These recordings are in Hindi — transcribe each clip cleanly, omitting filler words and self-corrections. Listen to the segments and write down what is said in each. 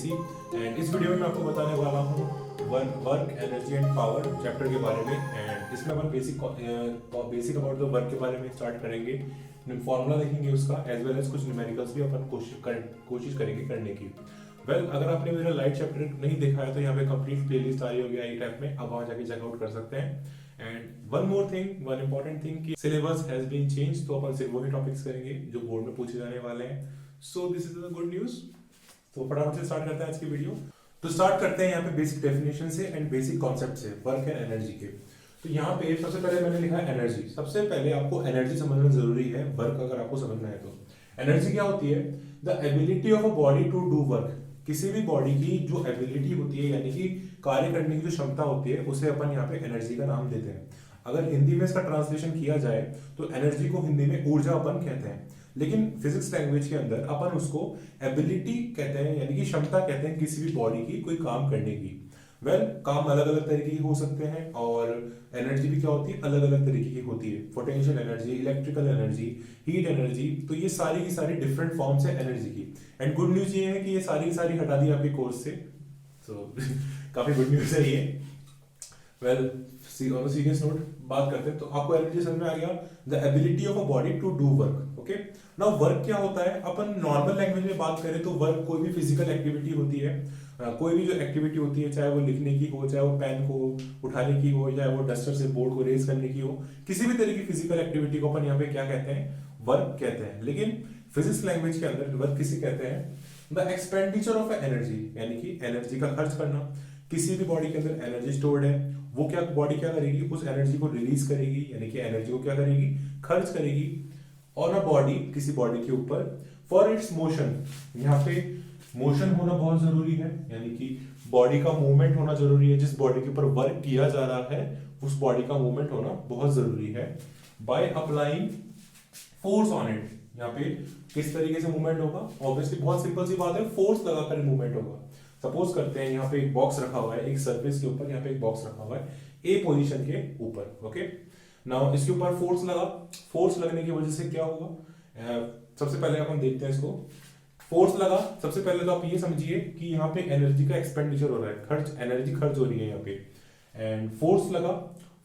केसी एंड इस वीडियो में मैं आपको बताने वाला हूँ work energy and power chapter के बारे में। एंड इसमें अपन बेसिक अबाउट द वर्क के बारे में स्टार्ट करेंगे, फॉर्मूला देखेंगे उसका, एज वेल एज कुछ न्यूमेरिकल्स भी अपन कोशिश करेंगे करने की। अगर आपने मेरा लाइट चैप्टर नहीं देखा है तो यहाँ पे कंप्लीट प्लेलिस्ट आ रही होगी आई टैप में, आप वहाँ जाके चेकआउट कर सकते हैं। एंड वन इम्पोर्टेंट थिंग कि सिलेबस हैज बीन चेंज, तो अपन सिर्फ वही टॉपिक्स करेंगे जो बोर्ड में पूछे जाने वाले हैं। So this is the good news. तो फटाफट से स्टार्ट करते हैं आज की वीडियो। तो स्टार्ट करते हैं यहाँ पे बेसिक डेफिनेशन से एंड बेसिक कॉन्सेप्ट से वर्क एंड एनर्जी के। तो यहाँ पे सबसे पहले मैंने लिखा है एनर्जी। सबसे पहले आपको एनर्जी समझना जरूरी है, वर्क अगर आपको समझना है तो। एनर्जी क्या होती है? The ability of a body to do work. किसी भी बॉडी की जो एबिलिटी होती है, यानी कि कार्य करने की जो क्षमता होती है, उसे अपन यहाँ पे एनर्जी का नाम देते हैं। अगर हिंदी में इसका ट्रांसलेशन किया जाए तो एनर्जी को हिंदी में ऊर्जा अपन कहते हैं, लेकिन फिजिक्स लैंग्वेज के अंदर अपन उसको एबिलिटी कहते हैं, यानी कि क्षमता कहते हैं किसी भी बॉडी की कोई काम करने की। काम अलग अलग तरीके की हो सकते हैं और एनर्जी भी क्या होती है, अलग अलग तरीके की होती है। Potential energy, electrical energy, heat energy, तो ये सारी की सारी डिफरेंट फॉर्म्स है एनर्जी की। एंड गुड न्यूज ये है कि ये सारी की सारी हटा दी आपके कोर्स से, तो काफी गुड न्यूज है ये। ऑन सीरियस नोट बात करते हैं तो आपको एनर्जी समझ में आ गया, the ability of a body to do work. Okay, now work क्या होता है? अपन नॉर्मल लैंग्वेज में बात करें तो वर्क कोई भी फिजिकल एक्टिविटी होती है। कोई भी जो एक्टिविटी होती है, चाहे वो लिखने की हो, चाहे वो पेन को उठाने की हो, चाहे वो डस्टर से बोर्ड को रेज करने की हो, किसी भी तरह की फिजिकल एक्टिविटी को अपन यहाँ पे क्या कहते हैं? वर्क कहते हैं। लेकिन फिजिक्स लैंग्वेज के अंदर वर्क किसे कहते हैं? द एक्सपेंडिचर ऑफ एनर्जी, यानी कि एनर्जी का खर्च करना। किसी भी बॉडी के अंदर एनर्जी स्टोर्ड है, वो क्या बॉडी क्या करेगी? उस एनर्जी को रिलीज करेगी, यानी कि एनर्जी को क्या करेगी? खर्च करेगी ऑन अ बॉडी, किसी बॉडी के ऊपर, फॉर इट्स मोशन। यहाँ पे मोशन होना बहुत जरूरी है, यानी कि बॉडी का मूवमेंट होना जरूरी है। जिस बॉडी के ऊपर वर्क किया जा रहा है उस बॉडी का मूवमेंट होना बहुत जरूरी है। By applying force on it, यहाँ पे किस तरीके से मूवमेंट होगा? ऑब्वियसली बहुत सिंपल सी बात है, फोर्स लगाकर मूवमेंट होगा। सपोज करते हैं यहाँ पे एक बॉक्स रखा हुआ है, एक सरफेस के ऊपर यहाँ पे एक बॉक्स रखा हुआ है ए पोजीशन के ऊपर। ओके, नाउ इसके ऊपर फोर्स लगा। फोर्स लगने की वजह से क्या होगा? सबसे पहले अपन देखते हैं इसको। फोर्स लगा, सबसे पहले तो आप ये समझिए कि यहाँ पे एनर्जी का एक्सपेंडिचर हो रहा है, खर्च, एनर्जी खर्च हो रही है यहाँ पे। एंड फोर्स लगा,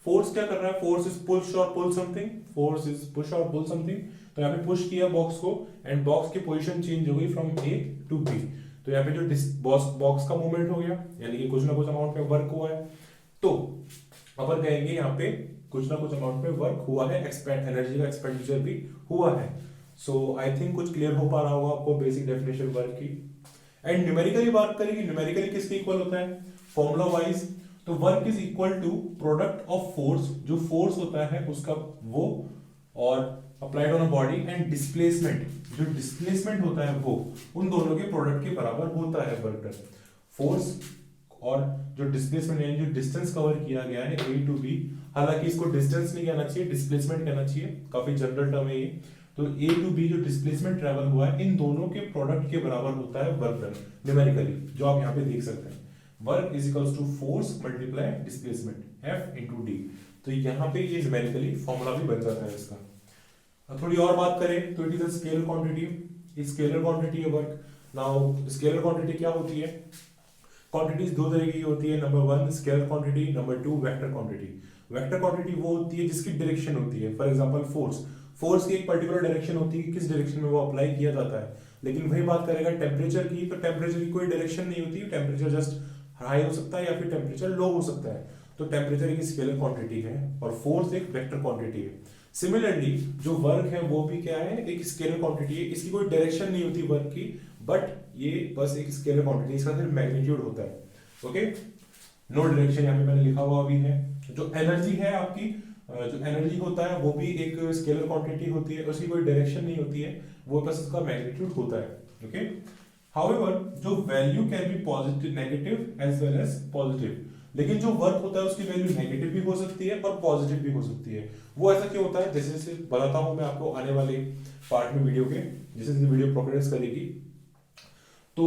फोर्स क्या कर रहा है? फोर्स इज पुश और pull something, force is push और पुल समथिंग। तो यहाँ पे पुश किया बॉक्स को एंड बॉक्स की पोजीशन चेंज हो गई फ्रॉम ए टू बी। तो यहाँ पे जो बॉक्स का मूवमेंट हो गया, यानी कि कुछ ना कुछ अमाउंट में वर्क हुआ है। तो अपन कहेंगे यहाँ पे कुछ ना कुछ अमाउंट में वर्क हुआ है, एनर्जी का एक्सपेंडिचर भी हुआ है। सो आई थिंक कुछ क्लियर हो पा रहा होगा आपको बेसिक डेफिनेशन वर्क की। एंड न्यूमेरिकली बात करेंगे, न्यूमेरिकली किसके इक्वल होता है? फॉर्मूला वाइज तो work is equal to product of force, जो फोर्स होता है उसका वो, और applied on a body, and displacement, जो डिस्प्लेसमेंट होता है वो, उन दोनों के प्रोडक्ट के बराबर होता है वर्क डन। फोर्स और जो डिस्प्लेसमेंट, यानी जो डिस्टेंस कवर किया गया है ए टू बी, हालांकि इसको डिस्टेंस नहीं कहना चाहिए, डिस्प्लेसमेंट कहना चाहिए, काफी जनरल टर्म है ये। तो ए टू बी जो डिस्प्लेसमेंट ट्रेवल हुआ है, इन दोनों के प्रोडक्ट के बराबर होता है वर्क डन न्यूमेरिकली, जो आप यहाँ पे देख सकते हैं। Work is equals to force multiply displacement F into D. तो यहाँ पे ये न्यूमेरिकली फॉर्मूला भी बन जाता है इसका। अब थोड़ी और बात करें तो it is a scalar quantity. Scalar quantity है वर्क। नाउ स्केलर क्वांटिटी क्या होती है? क्वांटिटीज दो तरह की होती है, number one scalar quantity, number two vector quantity. Vector quantity वो होती है जिसकी डायरेक्शन होती है, फॉर एग्जांपल फोर्स की एक पर्टिकुलर डायरेक्शन होती है कि किस डायरेक्शन में वो अप्लाई किया जाता है। लेकिन वही बात करेगा टेम्परेचर की, तो टेम्परेचर की कोई डायरेक्शन नहीं होती, टेम्परेचर जस्ट हाई हो सकता है या फिर टेम्परेचर लो हो सकता है। तो टेम्परेचर एक स्केलर क्वांटिटी है और फोर्स एक वेक्टर क्वांटिटी है। सिमिलरली जो वर्क है वो भी क्या है? एक स्केलर क्वांटिटी है। इसकी कोई डायरेक्शन नहीं होती वर्क की, बट ये बस एक स्केलर क्वांटिटी, इसका सिर्फ मैग्नीट्यूड होता है। ओके, नो डायरेक्शन यहाँ पे मैंने लिखा हुआ भी है। जो एनर्जी है आपकी, जो एनर्जी होता है वो भी एक स्केलर क्वांटिटी होती है, उसकी कोई डायरेक्शन नहीं होती है, वो बस उसका मैग्नीट्यूड होता है। ओके, हाउएवर जो value can be positive, negative as well as positive. लेकिन जो वर्क होता है उसकी वैल्यू नेगेटिव भी हो सकती है और पॉजिटिव भी हो सकती है। वो ऐसा क्यों होता है? जैसे जैसे बताता हूं मैं आपको आने वाले पार्ट में वीडियो के, जैसे जैसे वीडियो प्रोग्रेस करेगी तो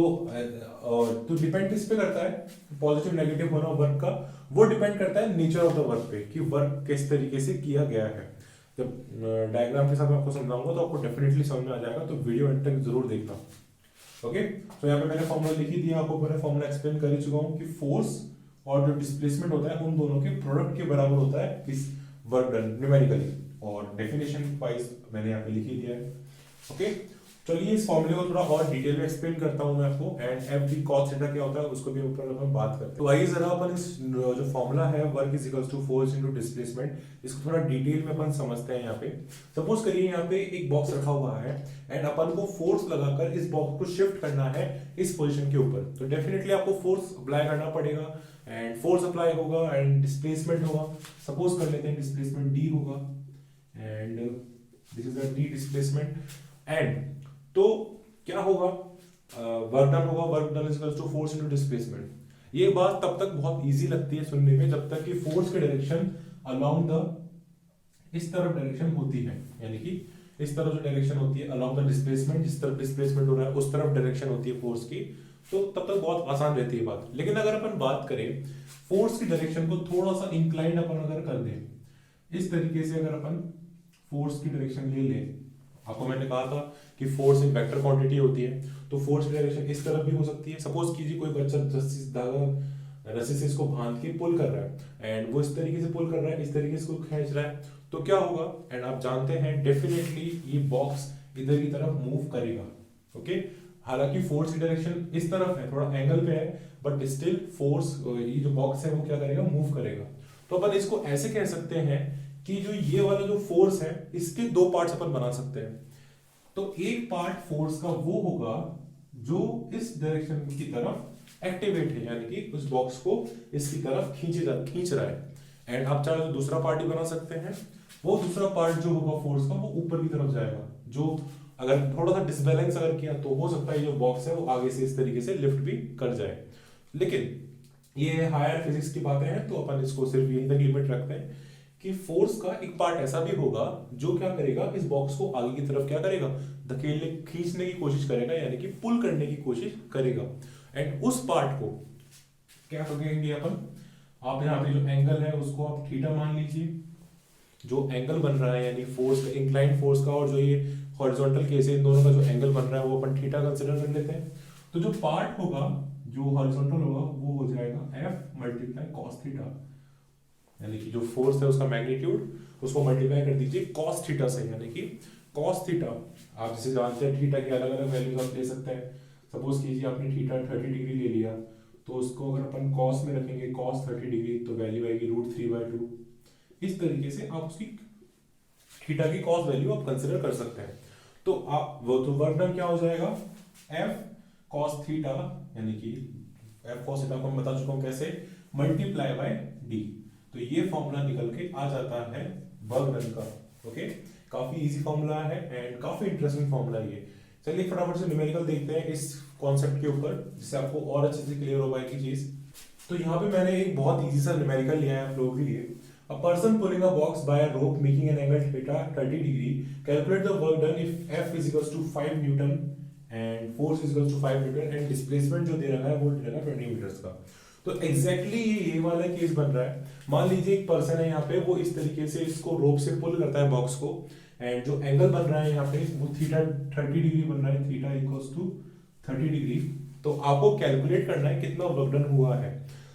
डिपेंड किस पे करता है? पॉजिटिव नेगेटिव होना वर्क का, वो डिपेंड करता है नेचर ऑफ द वर्क पे, कि वर्क किस तरीके से किया गया है। जब डायग्राम के साथ मैं आपको समझाऊंगा तो आपको डेफिनेटली समझ में आ जाएगा, तो वीडियो एंड तक जरूर देखना। ओके, तो यहाँ पे मैंने फॉर्मूला लिख ही दिया, आपको मैंने फॉर्मूला एक्सप्लेन कर ही चुका हूँ कि फोर्स और जो डिस्प्लेसमेंट होता है उन दोनों के प्रोडक्ट के बराबर होता है इस वर्क डन न्यूमेरिकली, और डेफिनेशन वाइज मैंने यहाँ पे लिख ही दिया है। ओके, चलिए इस फॉर्मूले को थोड़ा और डिटेल में एक्सप्लेन करता हूँ मैं आपको, and F D cos theta क्या होता है उसको भी ऊपर अपन बात करते हैं। तो आइए जरा अपन इस जो फॉर्मूला है work is equals to force into displacement, इसको थोड़ा डिटेल में अपन समझते हैं। यहाँ पे सपोज करिए यहाँ पे एक बॉक्स रखा हुआ है एंड अपन को फोर्स लगाकर इस बॉक्स को शिफ्ट करना है इस पोजीशन के ऊपर, तो डेफिनेटली आपको फोर्स अप्लाई करना पड़ेगा, एंड फोर्स अप्लाई होगा एंड डिस्प्लेसमेंट होगा। सपोज कर लेते हैं डिस्प्लेसमेंट डी होगा, and this is the D displacement, and तो क्या होगा, वर्क डन होगा, work done is equals to force into displacement. ये बात तब तक बहुत इजी लगती है सुनने में जब तक कि फोर्स की डायरेक्शन अलोंग द इस तरफ डायरेक्शन होती है, यानी कि इस तरफ जो डायरेक्शन होती है अलोंग द डिस्प्लेसमेंट, जिस तरफ डिस्प्लेसमेंट हो रहा है उस तरफ डायरेक्शन होती है फोर्स की, तो तब तक बहुत आसान रहती है बात। लेकिन अगर अपन बात करें फोर्स की डायरेक्शन को थोड़ा सा इंक्लाइंड अपन अगर कर दें इस तरीके से, अगर अपन फोर्स की डायरेक्शन ले लें, आपको मैंने कहा था कि फोर्स एक वेक्टर क्वांटिटी होती है, तो फोर्स की डायरेक्शन इस तरफ भी हो सकती है। सपोज कीजिए कोई बच्चा रस्सी से इसको बांध के पुल कर रहा है एंड वो इस तरीके से पुल कर रहा है, इस तरीके से इसको खींच रहा है, तो क्या होगा, एंड आप जानते हैं डेफिनेटली ये बॉक्स इधर की तरफ मूव करेगा। ओके, हालांकि फोर्स की डायरेक्शन इस तरफ है, थोड़ा एंगल पे है, बट स्टिल फोर्स ये जो बॉक्स है वो क्या करेगा, मूव करेगा। तो अपन इसको ऐसे कह सकते हैं कि जो ये वाला जो फोर्स है इसके दो पार्ट्स अपन बना सकते हैं। तो एक पार्ट फोर्स का वो होगा जो इस डायरेक्शन की तरफ एक्टिवेट है, यानी कि उस बॉक्स को इसकी तरफ खींच रहा है, एंड आप चाहे तो दूसरा पार्ट भी बना सकते हैं, वो दूसरा पार्ट जो होगा फोर्स का वो ऊपर की तरफ जाएगा, जो अगर थोड़ा सा डिसबैलेंस अगर किया तो हो सकता है जो बॉक्स है वो आगे से इस तरीके से लिफ्ट भी कर जाए। लेकिन ये हायर फिजिक्स की बातें हैं, तो अपन इसको सिर्फ यहीं तक लिमिट रखते हैं कि फोर्स का एक पार्ट ऐसा भी होगा जो क्या करेगा, इस बॉक्स को आगे की तरफ क्या करेगा, धकेलने खींचने की कोशिश करेगा, यानी कि पुल करने की कोशिश करेगा, एंड उस पार्ट को क्या कहेंगे अपन, आप यहाँ पे जो एंगल है उसको आप थीटा मान लीजिए, जो एंगल बन रहा है यानी फोर्स का, इंक्लाइंड फोर्स का और जो ये हॉरिजॉन्टल केस है, इन दोनों का जो एंगल बन रहा है वो अपन थीटा कंसिडर कर लेते हैं। तो जो पार्ट होगा जो हॉरिजॉन्टल होगा वो हो जाएगा एफ मल्टीप्लाई कॉस थीटा, यानी कि जो फोर्स है उसका मैग्नीट्यूड उसको मल्टीप्लाई कर दीजिए कॉस थीटा से, यानी कि कॉस थीटा आप जिसे जानते हैं थीटा की अलग अलग वैल्यूज आप ले सकते हैं। सपोज कीजिए आपने थीटा 30 डिग्री ले लिया, तो उसको अगर अपन कॉस में रखेंगे कॉस 30 डिग्री तो वैल्यू आएगी √3/2। इस तरीके से आप उसकी थीटा की कॉस वैल्यू आप कंसिडर कर सकते हैं। तो आप वो तो वर्क डन क्या हो जाएगा, एफ कॉस थीटा, यानी कि एफ कॉस थीटा को मैं बता चुका हूं कैसे, मल्टीप्लाई बाय डी, तो ये फॉर्मूला निकल के आ जाता है वर्क डन का। ओके, काफी इजी फॉर्मूला है एंड काफी इंटरेस्टिंग फॉर्मूला ये। चलिए फटाफट से न्यूमेरिकल देखते हैं इस कॉन्सेप्ट के ऊपर, जिससे आपको और अच्छे से क्लियर हो पाएगी चीज। तो यहाँ पे मैंने एक बहुत इजी सा न्यूमेरिकल लिया है आप लोगों के लिए। A person pulling a box by a rope making an angle theta 30 degree, calculate the work done if F is equals to 5 newton and force is equals to 5 newton and displacement जो दे रखा है वो दे रखा है 20 मीटर्स का। तो एग्जैक्टली ये वाला केस बन रहा है। मान लीजिए एक पर्सन है यहाँ पे, वो इस तरीके से इसको रोप से पुल करता है बॉक्स को, एंड जो एंगल बन रहा है यहाँ पे वो थीटा 30 डिग्री बन रहा है, थीटा इक्वल्स टू 30 डिग्री। तो आपको कैलकुलेट करना है कितना वर्क डन हुआ है।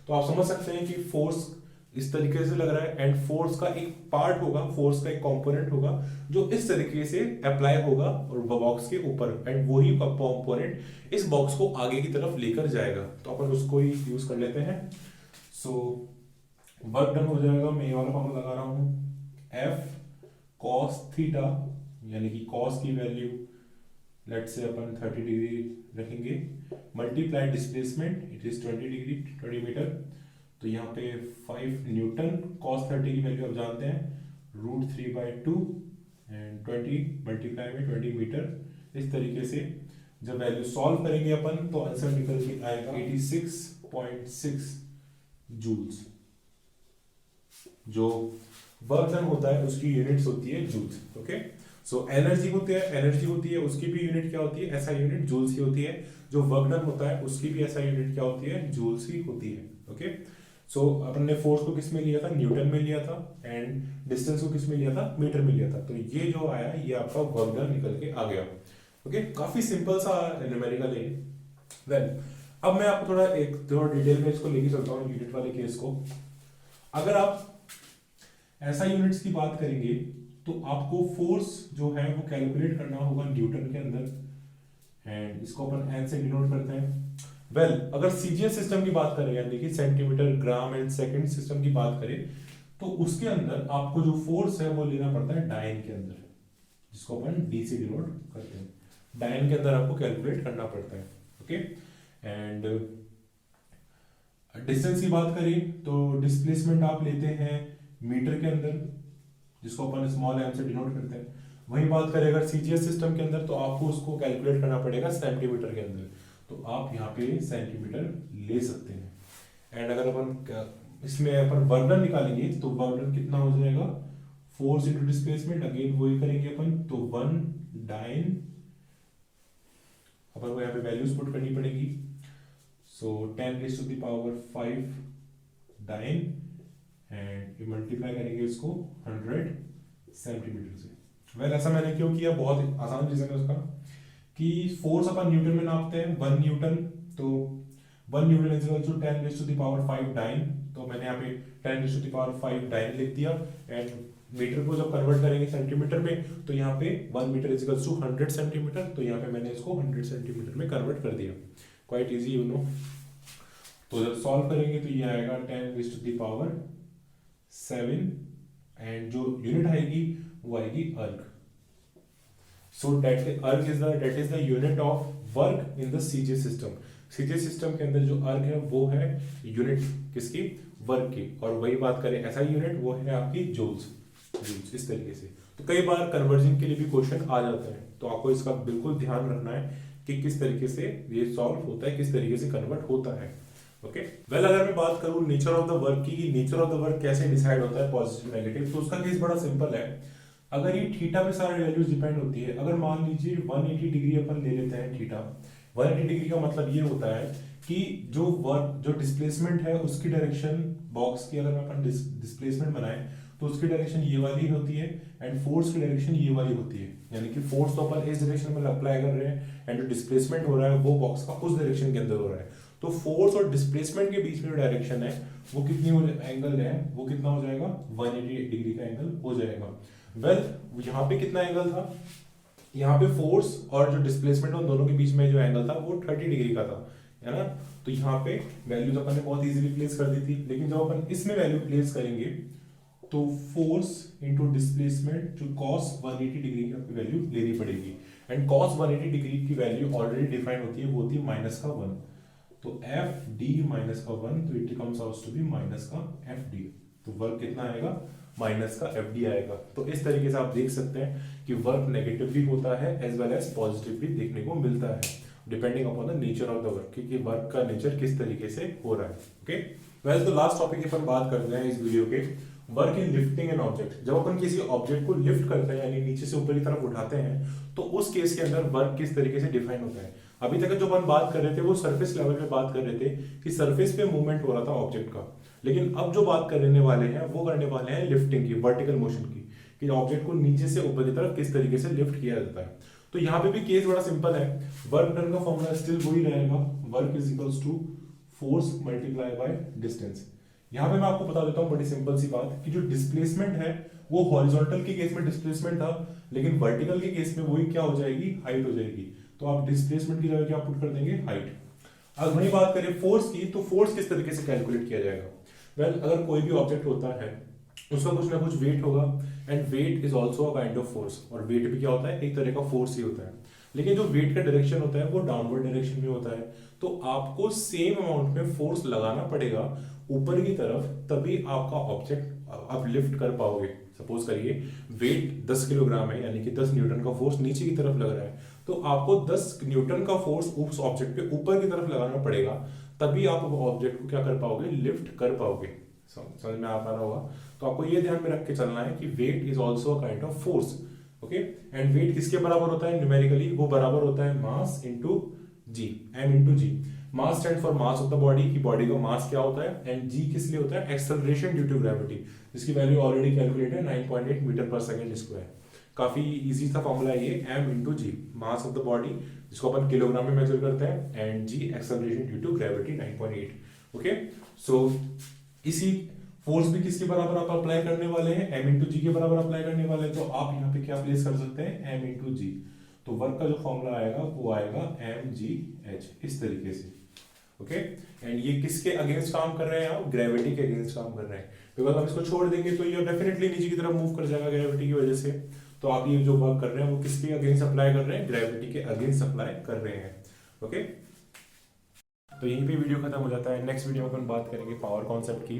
तो आप समझ सकते हैं कि फोर्स इस तरीके से लग रहा है एंड फोर्स का एक पार्ट होगा, फोर्स का एक कंपोनेंट होगा जो इस तरीके से अप्लाई होगा और बॉक्स के ऊपर, एंड वही कंपोनेंट इस बॉक्स को आगे की तरफ लेकर जाएगा। तो अपन उसको ही यूज कर लेते हैं। सो वर्क डन हो जाएगा, मैं ये वाला फॉर्मूला लगा रहा हूं, एफ कॉस थीटा, यानी कि कॉस की वैल्यू लेट से अपन 30 डिग्री रखेंगे, multiply displacement it is 20 degree 20 metre, तो यहाँ पे 5 न्यूटन, cos 30 की वैल्यू आप जानते हैं √3/2 एंड 20 मल्टीप्लाई में 20 मीटर। इस तरीके से जब वैल्यू सॉल्व करेंगे अपन तो आंसर निकल के आएगा 86.6 जूल्स। जो वर्क डन होता है उसकी यूनिट्स होती है जूल्स। ओके, सो एनर्जी होती है उसकी भी यूनिट क्या होती है, ऐसा यूनिट जूल्स ही होती है। जो वर्क डन होता है उसकी भी ऐसा यूनिट क्या होती है, जूल्स ही होती है। ओके, सो अपन ने फोर्स को किस में लिया था, न्यूटन में लिया था, एंड डिस्टेंस को किस में लिया था, मीटर में लिया था। तो ये जो आया ये आपका वर्क डन निकल के आ गया। ओके, काफी सिंपल सा न्यूमेरिकल है। वेल, अब मैं आपको थोड़ा डिटेल में इसको लेके चलता हूँ यूनिट वाले केस को। अगर आप ऐसा यूनिट्स की बात करेंगे तो आपको फोर्स जो है वो कैलकुलेट करना होगा न्यूटन के अंदर, एंड इसको अपन एन से डिनोट करते हैं। वेल, अगर सीजीएस सिस्टम की बात करें, यानी कि centimetre, gram and second system की बात करें, तो उसके अंदर आपको जो फोर्स है वो लेना पड़ता है डायन के अंदर, जिसको अपन डी से डिनोट करते हैं। डायन के अंदर आपको कैलकुलेट करना पड़ता है। ओके, एंड डिस्टेंस की बात करें तो डिस्प्लेसमेंट आप लेते हैं मीटर के अंदर, जिसको अपन स्मॉल एम से डिनोट करते हैं। वही बात करें अगर सीजीएस सिस्टम के अंदर, तो आपको उसको कैलकुलेट करना पड़ेगा सेंटीमीटर के अंदर, तो आप यहाँ पे सेंटीमीटर ले सकते हैं। एंड अगर अपन इसमें अपन वर्क निकालेंगे तो वर्क कितना हो जाएगा, फोर्स इंटू डिस्प्लेसमेंट, अगेन वही करेंगे अपन, तो 1 डाइन, अपन को यहाँ पे वैल्यूज पुट करनी पड़ेगी। सो 10⁵ डाइन, एंड ये मल्टीप्लाई करेंगे इसको 100 सेंटीमीटर से। वेल, ऐसा मैंने क्यों किया, बहुत आसान रीजन है उसका कि फोर्स अपन न्यूटन में नापते हैं, 1 न्यूटन, तो 1 newton is equal to 10⁵ dyne, तो मैंने यहाँ पे 10⁵ डाइन लिख दिया। एंड मीटर को जब कन्वर्ट करेंगे सेंटीमीटर में, तो यहाँ पे 1 metre is equal to 100 centimetre, तो यहाँ पे मैंने इसको 100 सेंटीमीटर में कन्वर्ट कर दिया। Quite easy, you know. तो जब सॉल्व करेंगे तो ये आएगा 10⁻⁷, एंड जो यूनिट आएगी वो आएगी अर्ग। So that is the unit of work in the CGS system. CGS system के अंदर जो अर्ग है वो है यूनिट किसकी, वर्क की। और वही बात करें ऐसा यूनिट, वो है आपकी जूल्स, इस तरीके से। तो कई बार कन्वर्जन के लिए भी क्वेश्चन आ जाते हैं, तो आपको इसका बिल्कुल ध्यान रखना है कि किस तरीके से ये सॉल्व होता है, किस तरीके से कन्वर्ट होता है। ओके, वेल, अगर मैं बात करूं नेचर ऑफ द वर्क की, नेचर ऑफ द वर्क कैसे डिसाइड होता है, पॉजिटिव नेगेटिव, तो उसका केस बड़ा सिंपल है। अगर ये थीटा पे सारी वैल्यूज डिपेंड होती है, अगर मान लीजिए 180 डिग्री अपन ले लेते हैं थीटा, 180 डिग्री का मतलब ये होता है कि जो वर्क, जो डिस्प्लेसमेंट है उसकी डायरेक्शन, बॉक्स की अगर अपन डिस्प्लेसमेंट बनाए तो उसकी डायरेक्शन ये वाली होती है, एंड फोर्स की डायरेक्शन ये वाली होती है। यानी कि फोर्स तो अपन इस डायरेक्शन में अप्लाई कर रहे हैं, एंड जो डिस्प्लेसमेंट हो रहा है वो बॉक्स का उस डायरेक्शन के अंदर हो रहा है। तो फोर्स और डिस्प्लेसमेंट के बीच में जो डायरेक्शन है वो कितनी एंगल है, वो कितना हो जाएगा, 180 डिग्री का एंगल हो जाएगा। वेल, यहाँ पे कितना एंगल था, यहाँ पे फोर्स और जो डिस्प्लेसमेंट उन दोनों के बीच में जो एंगल था वो 30 डिग्री का था, है ना। तो यहाँ पे वैल्यूज अपन ने बहुत इजीली प्लेस कर दी थी। लेकिन जब अपन इसमें वैल्यू प्लेस करेंगे तो फोर्स इंटू डिस्प्लेसमेंट जो cos 180 डिग्री की आपकी वैल्यू लेनी पड़ेगी, एंड cos 180 डिग्री की वैल्यू ऑलरेडी डिफाइन होती है, वो होती है -1। तो एफ डी -1, तो it comes out to be -FD। तो वर्क कितना आएगा, -FD आएगा। तो इस तरीके से आप देख सकते हैं कि वर्क नेगेटिव भी होता है एज वेल एज पॉजिटिव भी देखने को मिलता है, depending upon the nature of the work, कि वर्क का नेचर किस तरीके से हो रहा है। ओके, वेल, तो लास्ट टॉपिक पर बात करते हैं इस वीडियो के, work in lifting an object. जब अपन किसी ऑब्जेक्ट को लिफ्ट करते हैं, यानी नीचे से ऊपर की तरफ उठाते हैं, तो उस केस के अंदर वर्क किस तरीके से डिफाइन होता है। अभी तक जो अपन बात कर रहे थे वो सरफेस लेवल पे बात कर रहे थे कि सरफेस पे मूवमेंट हो रहा था ऑब्जेक्ट का, लेकिन अब जो बात करने वाले हैं वो करने वाले हैं लिफ्टिंग की, वर्टिकल मोशन की, कि ऑब्जेक्ट को नीचे से ऊपर की तरफ किस तरीके से लिफ्ट किया जाता है। तो यहाँ पे भी केस बड़ा सिंपल है, वर्क डन का फॉर्मूला स्टिल वही रहेगा, work is equals to force multiply by distance. यहाँ पे मैं आपको बता देता हूँ बड़ी सिंपल सी बात, कि जो डिस्प्लेसमेंट है वो हॉरिजॉन्टल के केस में डिस्प्लेसमेंट था, लेकिन वर्टिकल के केस में वही क्या हो जाएगी, हाइट हो जाएगी। तो आप डिस्प्लेसमेंट की जगह क्या पुट कर देंगे, हाइट। अब वही बात करें फोर्स की, तो फोर्स किस तरीके से कैलकुलेट किया जाएगा। वेल, अगर कोई भी ऑब्जेक्ट होता है उसका कुछ ना कुछ वेट होगा, and weight is also a kind of force, और वेट भी क्या होता है, एक तरह का फोर्स ही होता है। लेकिन जो वेट का डायरेक्शन होता है वो डाउनवर्ड डायरेक्शन में होता है, तो आपको सेम अमाउंट में फोर्स लगाना पड़ेगा ऊपर की तरफ, तभी आपका ऑब्जेक्ट आप लिफ्ट कर पाओगे। सपोज करिए वेट 10 किलोग्राम है, यानी कि 10 न्यूटन का फोर्स नीचे की तरफ लग रहा है, तो आपको 10 न्यूटन का फोर्स उस ऑब्जेक्ट पे ऊपर की तरफ लगाना पड़ेगा, तभी आप ऑब्जेक्ट को क्या कर पाओगे, लिफ्ट कर पाओगे। समझ में आ पा रहा होगा। तो आपको ये ध्यान में रख के चलना है कि weight is also a kind of force. Okay, and weight किसके बराबर होता है न्यूमेरिकली, वो बराबर होता है mass into G, M into G. Mass stand for mass of the body, की बॉडी का मास क्या होता है, एंड जी किस लिए होता है, एक्सेलरेशन ड्यू टू ग्रेविटी, जिसकी वैल्यू ऑलरेडी कैलकुलेटेड है 9.8 मीटर पर सेकंड स्क्वायर। काफी इजी सा फॉर्मूला है ये, m into G, mass of the body जिसको अपन किलोग्राम में मेजर करते हैं, and G acceleration due to gravity 9.8। Okay, so इसी फोर्स भी किसके बराबर आप अप्लाई करने वाले हैं, m इंटू जी के बराबर अप्लाई करने वाले हैं, तो आप यहाँ पे क्या प्लेस कर सकते हैं, m इंटू जी। तो वर्क का जो फॉर्मूला आएगा वो आएगा mgh, इस तरीके से। ओके, एंड ये किसके अगेंस्ट काम कर रहे हैं, आप ग्रेविटी के अगेंस्ट काम कर रहे हैं, बिकॉज हम इसको छोड़ देंगे तो ये डेफिनेटली नीचे की तरफ मूव कर जाएगा ग्रेविटी की वजह से। तो आप ये जो वर्क कर रहे हैं वो किसके अगेंस्ट अप्लाई कर रहे हैं, ग्रेविटी के अगेंस्ट अप्लाई कर रहे हैं। ओके, तो यहीं पे वीडियो खत्म हो जाता है। नेक्स्ट वीडियो में अपन बात करेंगे पावर कॉन्सेप्ट की,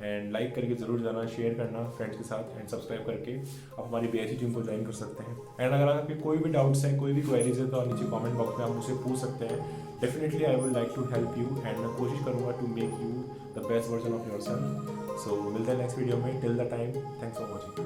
एंड लाइक करके जरूर जाना, शेयर करना फ्रेंड्स के साथ, एंड सब्सक्राइब करके आप हमारी बीएससी टीम को ज्वाइन कर सकते हैं। एंड अगर आपके कोई भी डाउट्स हैं, कोई भी क्वेरीज है, तो आप नीचे कमेंट बॉक्स में आप मुझसे पूछ सकते हैं। Definitely I would like to help you, and मैं कोशिश करूंगा to make you the best version of yourself. So मिलते हैं नेक्स्ट वीडियो में, till the time thanks for watching.